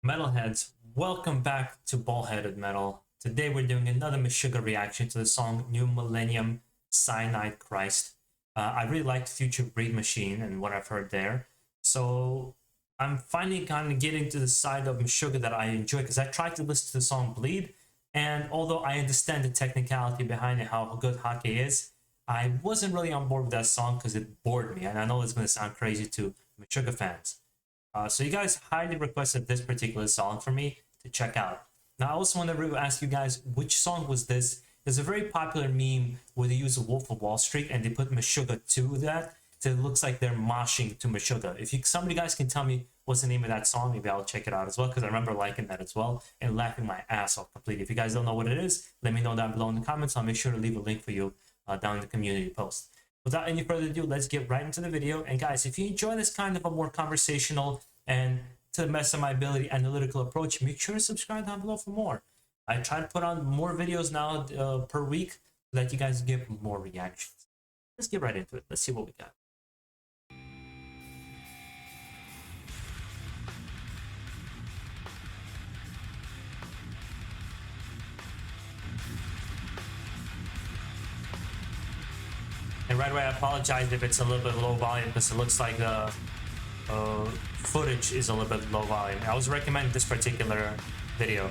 Metalheads, welcome back to BaldHeaded Metal. Today we're doing another Meshuggah reaction to the song New Millennium Cyanide Christ. I really liked Future Breed Machine and what I've heard there. So I'm finally kind of getting to the side of Meshuggah that I enjoy because I tried to listen to the song Bleed, and although I understand the technicality behind it, how good Hake is, I wasn't really on board with that song because it bored me, and I know it's going to sound crazy to Meshuggah fans. So you guys highly requested this particular song for me to check out. Now I also want to ask you guys, which song was this? There's a very popular meme where they use a Wolf of Wall Street and they put Meshuggah to that, so it looks like they're moshing to Meshuggah. If somebody guys can tell me what's the name of that song, maybe I'll check it out as well, because I remember liking that as well and laughing my ass off completely. If you guys don't know what it is, let me know down below in the comments. I'll make sure to leave a link for you down in the community post. Without any further ado, let's get right into the video. And guys, if you enjoy this kind of a more conversational and, to the best of my ability, analytical approach, make sure to subscribe down below for more. I try to put on more videos now per week so that you guys get more reactions. Let's get right into it. Let's see what we got. And right away, I apologize if it's a little bit low volume because it looks like the footage is a little bit low volume. I was recommending this particular video.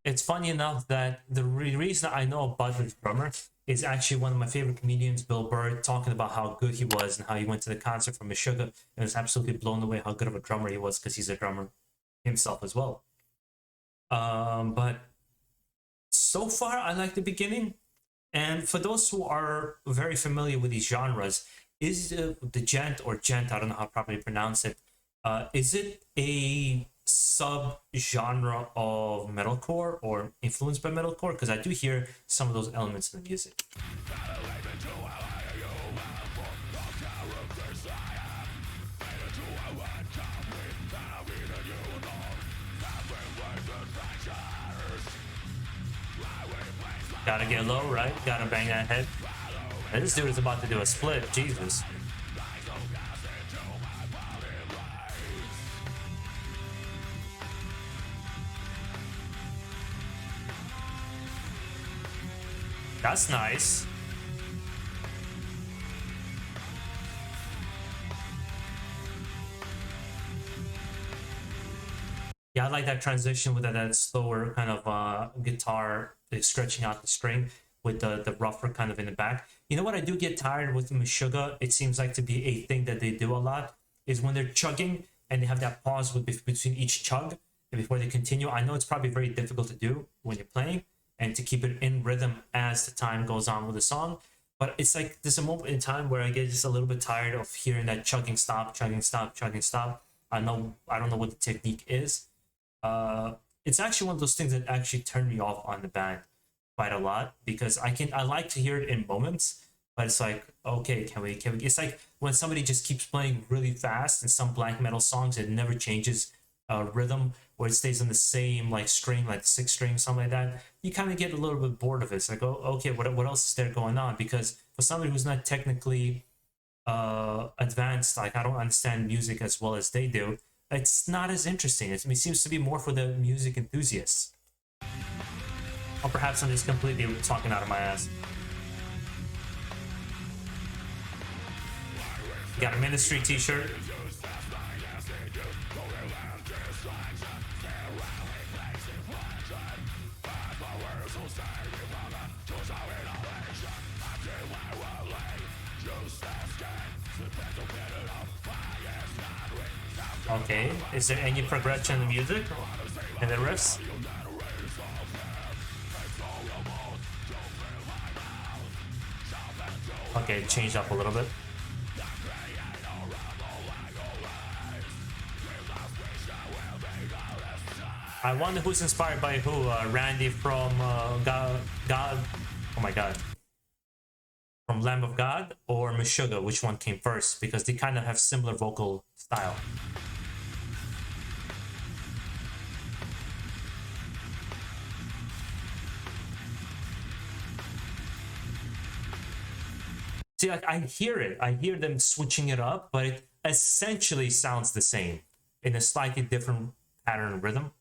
It's funny enough that the reason I know about this drummer is actually one of my favorite comedians, Bill Burr, talking about how good he was and how he went to the concert for Meshuggah and was absolutely blown away how good of a drummer he was, because he's a drummer himself as well. But so far, I like the beginning. And for those who are very familiar with these genres, is the gent, I don't know how to properly pronounce it, is it a sub-genre of metalcore or influenced by metalcore? Because I do hear some of those elements in the music. Gotta get low, right? Gotta bang that head. And this dude is about to do a split. Jesus. That's nice. Yeah, I like that transition with that slower kind of guitar, stretching out the string with the rougher kind of in the back. You know what I do get tired with Meshuggah? It seems like to be a thing that they do a lot is when they're chugging and they have that pause between each chug and before they continue. I know it's probably very difficult to do when you're playing and to keep it in rhythm as the time goes on with the song. But it's like there's a moment in time where I get just a little bit tired of hearing that chugging stop, chugging stop, chugging stop. I don't know what the technique is. It's actually one of those things that actually turned me off on the band quite a lot, because I like to hear it in moments, but it's like, okay, can we it's like when somebody just keeps playing really fast in some black metal songs, it never changes rhythm, or it stays on the same like string, like 6th string, something like that. You kind of get a little bit bored of it. It's like, oh, okay, what else is there going on? Because for somebody who's not technically advanced, like I don't understand music as well as they do, it's not as interesting. It seems to be more for the music enthusiasts. Or perhaps I'm just completely talking out of my ass. Got a Ministry t-shirt. Okay, is there any progression in the music and the riffs? Okay, changed up a little bit. I wonder who's inspired by who. Randy from God. Oh my God. From Lamb of God or Meshuggah, which one came first, because they kind of have similar vocal style. See, like, I hear it. I hear them switching it up, but it essentially sounds the same in a slightly different pattern and rhythm.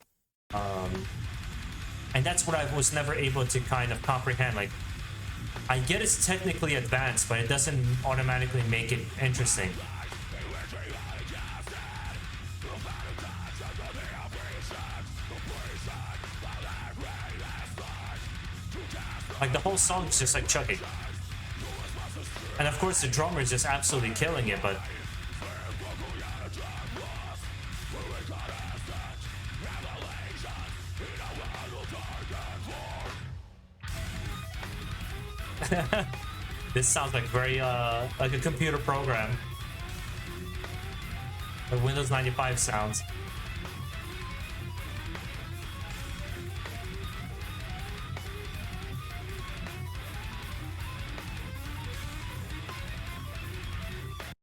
And that's what I was never able to kind of comprehend. Like, I get it's technically advanced, but it doesn't automatically make it interesting. Like, the whole song is just like chugging. And of course the drummer is just absolutely killing it, but this sounds like very like a computer program. Like Windows 95 sounds.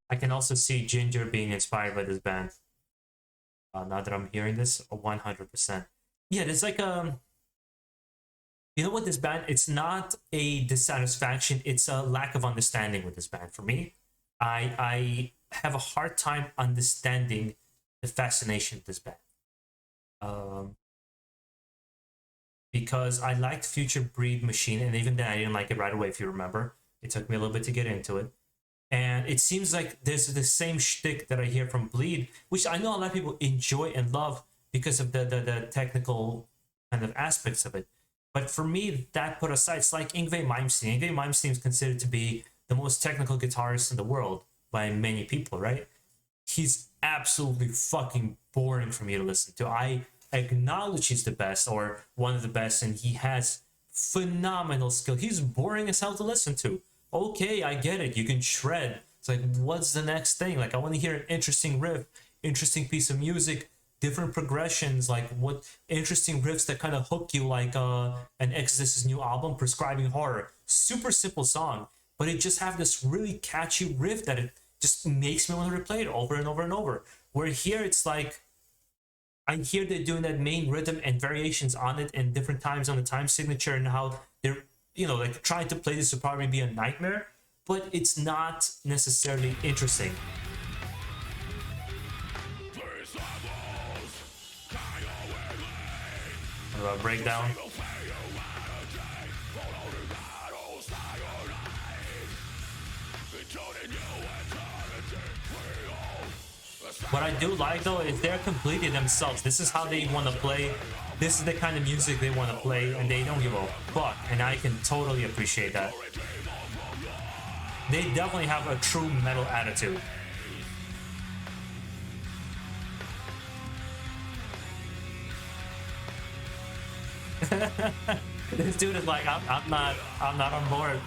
I can also see Ginger being inspired by this band. Now that I'm hearing this, 100%. Yeah, there's like you know what, this band, it's not a dissatisfaction, it's a lack of understanding with this band for me. I have a hard time understanding the fascination with this band. Because I liked Future Breed Machine, and even then I didn't like it right away, if you remember. It took me a little bit to get into it. And it seems like there's the same shtick that I hear from Bleed, which I know a lot of people enjoy and love because of the technical kind of aspects of it. But for me, that put aside, it's like Yngwie Malmsteen. Yngwie Malmsteen is considered to be the most technical guitarist in the world by many people, right? He's absolutely fucking boring for me to listen to. I acknowledge he's the best or one of the best, and he has phenomenal skill. He's boring as hell to listen to. Okay, I get it. You can shred. It's like, what's the next thing? Like, I want to hear an interesting riff, interesting piece of music, different progressions, like what interesting riffs that kind of hook you, like an Exodus's new album, Prescribing Horror. Super simple song, but it just have this really catchy riff that it just makes me want to replay it over and over and over. Where here it's like, I hear they're doing that main rhythm and variations on it in different times on the time signature, and how they're, you know, like trying to play this would probably be a nightmare, but it's not necessarily interesting. A breakdown. What I do like though is they're completely themselves. This is how they want to play. This is the kind of music they want to play, and they don't give a fuck. And I can totally appreciate that. They definitely have a true metal attitude. This dude is like, I'm not on board.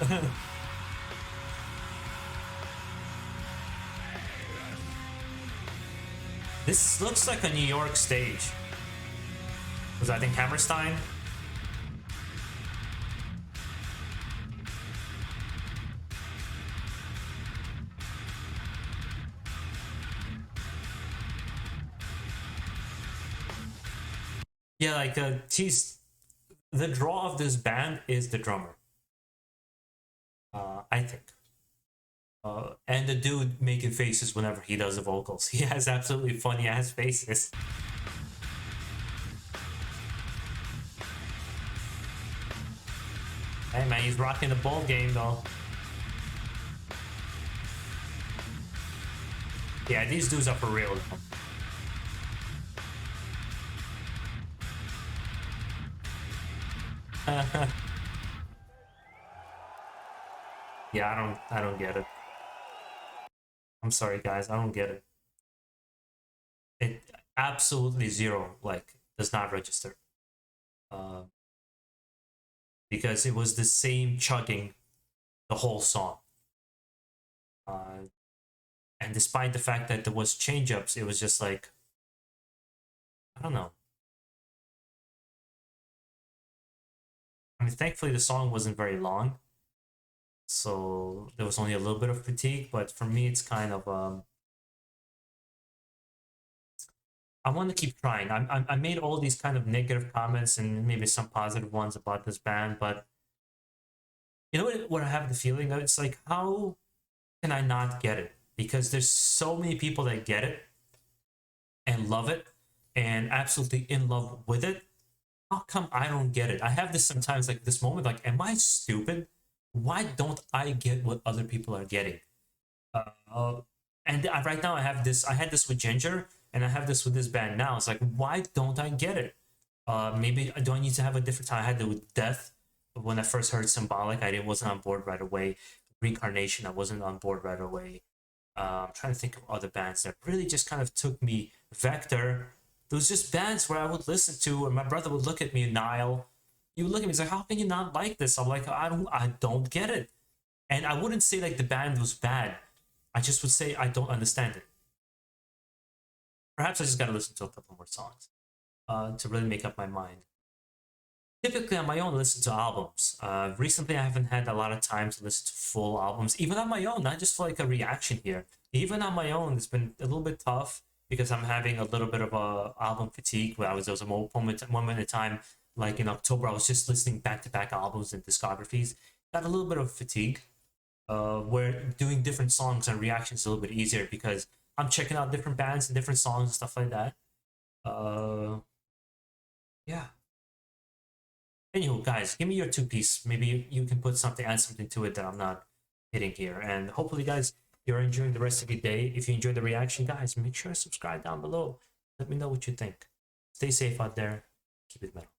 This looks like a New York stage. Was I think Hammerstein? Yeah, like the draw of this band is the drummer. I think. And the dude making faces whenever he does the vocals. He has absolutely funny ass faces. Hey man, he's rocking the ball game though. Yeah, these dudes are for real. Yeah, I don't get it. I'm sorry guys, I don't get it. It absolutely zero, like, does not register. Because it was the same chugging the whole song. And despite the fact that there was change ups, it was just like, I don't know. I mean, thankfully the song wasn't very long, So there was only a little bit of fatigue, but for me, it's kind of I want to keep trying. I made all these kind of negative comments and maybe some positive ones about this band, but you know what I have the feeling of? It's like, how can I not get it? Because there's so many people that get it and love it and absolutely in love with it. How come I don't get it? I have this sometimes, like this moment, like, am I stupid? Why don't I get what other people are getting? Uh, and right now I have this. I had this with Ginger, and I have this with this band now. It's like, why don't I get it? Maybe do I need to have a different time? I had it with Death when I first heard Symbolic. I wasn't on board right away. Reincarnation, I wasn't on board right away. I'm trying to think of other bands that really just kind of took me. Vector. There was just bands where I would listen to, and my brother would look at me, Nile. You would look at me, he's like, "How can you not like this?" I'm like, I don't get it." And I wouldn't say like the band was bad. I just would say I don't understand it. Perhaps I just gotta listen to a couple more songs to really make up my mind. Typically on my own, I listen to albums. Recently, I haven't had a lot of time to listen to full albums, even on my own, not just for like a reaction here. Even on my own, it's been a little bit tough because I'm having a little bit of a album fatigue. Where there was a moment in time, like in October, I was just listening back to back albums and discographies. Got a little bit of fatigue. Where doing different songs and reactions is a little bit easier because I'm checking out different bands and different songs and stuff like that. Uh, yeah. Anywho, guys, give me your two piece. Maybe you can put something, add something to it that I'm not hitting here. And hopefully, guys, you're enjoying the rest of your day. If you enjoyed the reaction, guys, make sure to subscribe down below. Let me know what you think. Stay safe out there. Keep it metal.